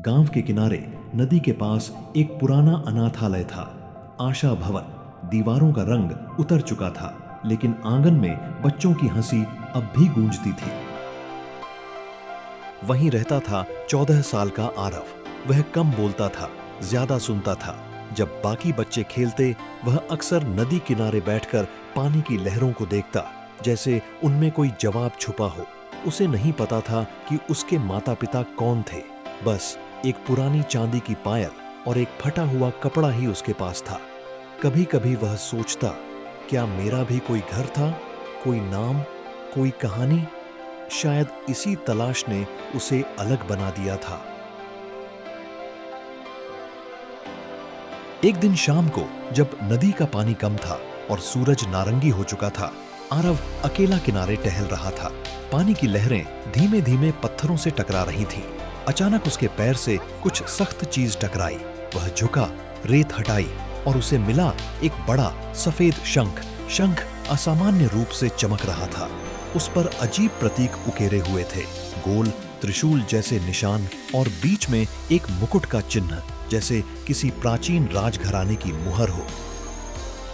गांव के किनारे नदी के पास एक पुराना अनाथालय था, आशा भवन। दीवारों का रंग उतर चुका था, लेकिन आंगन में बच्चों की हंसी अब भी गूंजती थी। वहीं रहता था 14 साल का आरव। वह कम बोलता था, ज्यादा सुनता था। जब बाकी बच्चे खेलते, वह अक्सर नदी किनारे बैठकर पानी की लहरों को देखता, जैसे उनमें कोई जवाब छुपा हो। उसे नहीं पता था कि उसके माता पिता कौन थे। बस एक पुरानी चांदी की पायल और एक फटा हुआ कपड़ा ही उसके पास था। कभी कभी वह सोचता, क्या मेरा भी कोई घर था, कोई नाम, कोई कहानी? शायद इसी तलाश ने उसे अलग बना दिया था। एक दिन शाम को जब नदी का पानी कम था और सूरज नारंगी हो चुका था, आरव अकेला किनारे टहल रहा था। पानी की लहरें धीमे धीमे पत्थरों से टकरा रही थीं। अचानक उसके पैर से कुछ सख्त चीज टकराई। वह झुका, रेत हटाई और उसे मिला एक बड़ा सफेद शंख। शंख असामान्य रूप से चमक रहा था। उस पर अजीब प्रतीक उकेरे हुए थे, गोल त्रिशूल जैसे निशान और बीच में एक मुकुट का चिन्ह, जैसे किसी प्राचीन राजघराने की मुहर हो।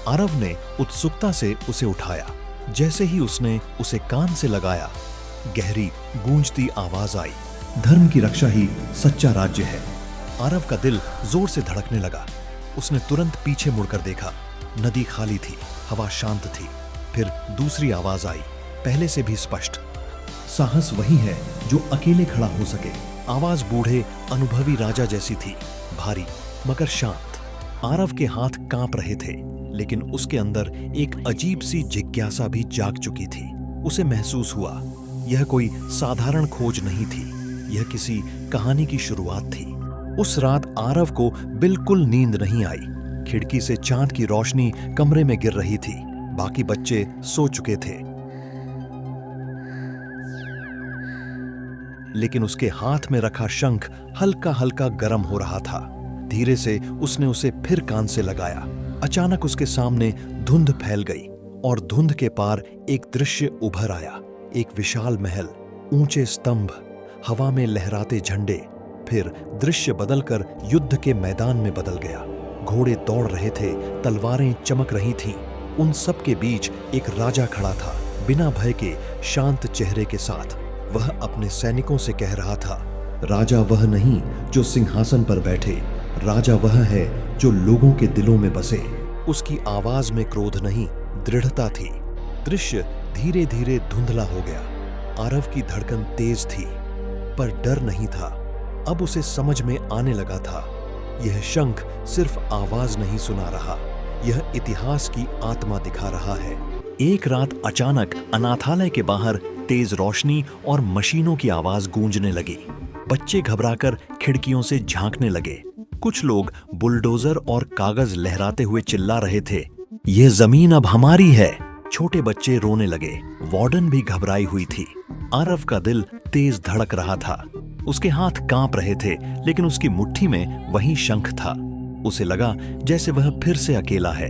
आरव ने उत्सुकता से उसे उठाया। जैसे ही उसने उसे कान से लगाया, गहरी गूंजती आवाज आई, धर्म की रक्षा ही सच्चा राज्य है। आरव का दिल जोर से धड़कने लगा। उसने तुरंत पीछे मुड़कर देखा। नदी खाली थी, हवा शांत थी। फिर दूसरी आवाज आई, पहले से भी स्पष्ट, साहस वही है जो अकेले खड़ा हो सके। आवाज बूढ़े अनुभवी राजा जैसी थी, भारी मगर शांत। आरव के हाथ कांप रहे थे, लेकिन उसके अंदर एक अजीब सी जिज्ञासा भी जाग चुकी थी। उसे महसूस हुआ, यह कोई साधारण खोज नहीं थी, यह किसी कहानी की शुरुआत थी। उस रात आरव को बिल्कुल नींद नहीं आई। खिड़की से चांद की रोशनी कमरे में गिर रही थी। बाकी बच्चे सो चुके थे, लेकिन उसके हाथ में रखा शंख हल्का हल्का गर्म हो रहा था। धीरे से उसने उसे फिर कान से लगाया। अचानक उसके सामने धुंध फैल गई और धुंध के पार एक दृश्य उभर आया। एक विशाल महल, ऊंचे स्तंभ, हवा में लहराते झंडे। फिर दृश्य बदलकर युद्ध के मैदान में बदल गया। घोड़े दौड़ रहे थे, तलवारें चमक रही थीं। उन सब के बीच एक राजा खड़ा था, बिना भय के, शांत चेहरे के साथ। वह अपने सैनिकों से कह रहा था, राजा वह नहीं जो सिंहासन पर बैठे, राजा वह है जो लोगों के दिलों में बसे। उसकी आवाज में क्रोध नहीं, दृढ़ता थी। दृश्य धीरे धीरे धुंधला हो गया। आरव की धड़कन तेज थी, पर डर नहीं था। अब उसे समझ में आने लगा था, यह शंख सिर्फ आवाज नहीं सुना रहा, यह इतिहास की आत्मा दिखा रहा है। एक रात अचानक अनाथालय के बाहर तेज रोशनी और मशीनों की आवाज गूंजने लगी। बच्चे घबराकर खिड़कियों से झांकने लगे। कुछ लोग बुलडोजर और कागज लहराते हुए चिल्ला रहे थे, यह जमीन अब हमारी है। छोटे बच्चे रोने लगे। वार्डन भी घबराई हुई थी। आरव का दिल तेज धड़क रहा था। उसके हाथ कांप रहे थे, लेकिन उसकी मुट्ठी में वही शंख था। उसे लगा जैसे वह फिर से अकेला है।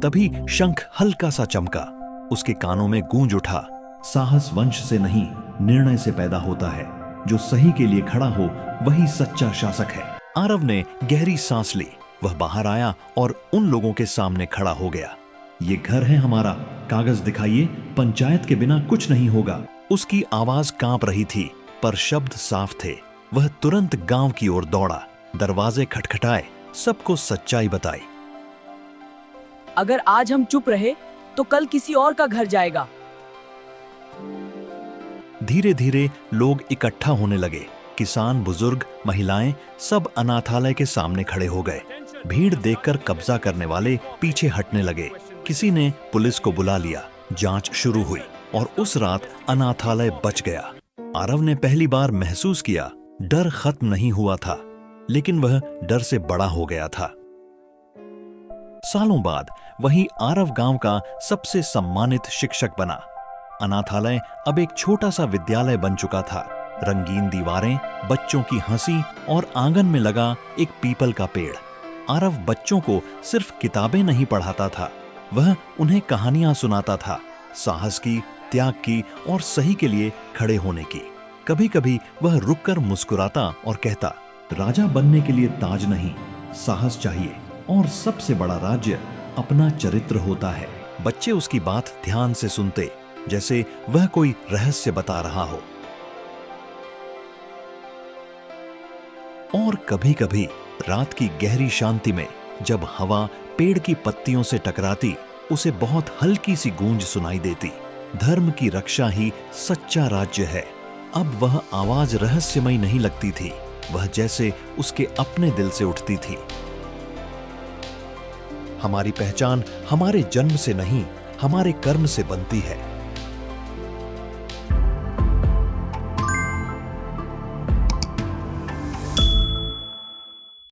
तभी शंख हल्का सा चमका। उसके कानों में गूंज उठा, साहस वंश से नहीं, निर्णय से पैदा होता है। जो सही के लिए खड़ा हो वही सच्चा शासक है। आरव ने गहरी सांस ली। वह बाहर आया और उन लोगों के सामने खड़ा हो गया। ये घर है हमारा, कागज दिखाइए, पंचायत के बिना कुछ नहीं होगा। उसकी आवाज कांप रही थी, पर शब्द साफ थे। वह तुरंत गांव की ओर दौड़ा, दरवाजे खटखटाए, सबको सच्चाई बताई। अगर आज हम चुप रहे तो कल किसी और का घर जाएगा। धीरे धीरे लोग इकट्ठा होने लगे। किसान, बुजुर्ग, महिलाएं, सब अनाथालय के सामने खड़े हो गए। भीड़ देखकर कब्जा करने वाले पीछे हटने लगे। किसी ने पुलिस को बुला लिया। जांच शुरू हुई और उस रात अनाथालय बच गया। आरव ने पहली बार महसूस किया, डर खत्म नहीं हुआ था, लेकिन वह डर से बड़ा हो गया था। सालों बाद वही आरव गांव का सबसे सम्मानित शिक्षक बना। अनाथालय अब एक छोटा सा विद्यालय बन चुका था। रंगीन दीवारें, बच्चों की हंसी और आंगन में लगा एक पीपल का पेड़। आरव बच्चों को सिर्फ किताबें नहीं पढ़ाता था, वह उन्हें कहानियां सुनाता था, साहस की, त्याग की और सही के लिए खड़े होने की। कभी कभी वह रुककर मुस्कुराता और कहता, राजा बनने के लिए ताज नहीं, साहस चाहिए, और सबसे बड़ा राज्य अपना चरित्र होता है। बच्चे उसकी बात ध्यान से सुनते, जैसे वह कोई रहस्य बता रहा हो। और कभी-कभी रात की गहरी शांति में जब हवा पेड़ की पत्तियों से टकराती, उसे बहुत हल्की सी गूंज सुनाई देती। धर्म की रक्षा ही सच्चा राज्य है। अब वह आवाज रहस्यमयी नहीं लगती थी, वह जैसे उसके अपने दिल से उठती थी। हमारी पहचान हमारे जन्म से नहीं, हमारे कर्म से बनती है।